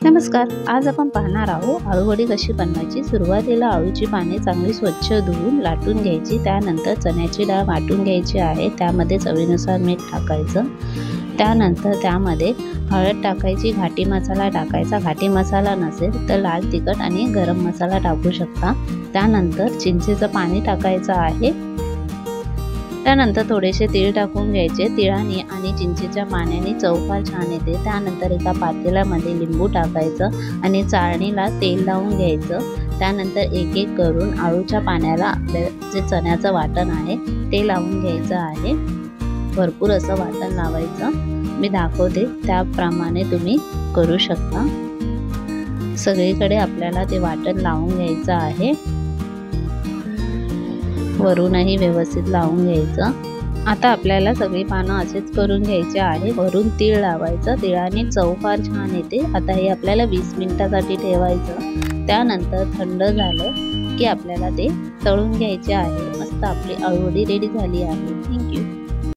नमस्कार, आज आपण पाहणार आहोत आळूवडी कशी बनवायची। सुरुवातीला आळूची पाने चांगली स्वच्छ धुवून लाटून घ्यायची। त्यानंतर चण्याची डाळ वाटून घ्यायची आहे। त्यामध्ये चवीनुसार मीठ टाकायचं। त्यानंतर त्यामध्ये हळद टाकायची, घाटी मसाला टाकायचा। घाटी मसाला नसेल तर लाल तिखट आणि गरम मसाला टाकू शकता। त्यानंतर चिंचेचं पाणी टाकायचं आहे। त्यानंतर थोडेसे तीळ टाकून घ्यायचे। तिळाने आणि चिंचेच्या पाण्याने चव फार छान येते। त्यानंतर एका पातेल्यामध्ये लिंबू टाकायचं आणि चाळणीला तेल लावून घ्यायचं। त्यानंतर एक एक करून आळूच्या पाण्याला आपल्या जे चण्याचं वाटण आहे ते लावून घ्यायचं आहे। भरपूर असं वाटण लावायचं। मी दाखवते त्याप्रमाणे तुम्ही करू शकता। सगळीकडे आपल्याला ते वाटण लावून घ्यायचं आहे। वरूनही व्यवस्थित लावून घ्यायचं। आता आपल्याला सगळी पानं असेच करून घ्यायचे आहे। वरून तीळ लावायचं। तिळाने चव फार छान येते। आता हे आपल्याला 20 मिनिटासाठी ठेवायचं। त्यानंतर थंड झालं की आपल्याला ते तळून घ्यायचे आहे। मस्त आपली आळूवडी रेडी झाली आहे। थँक्यू।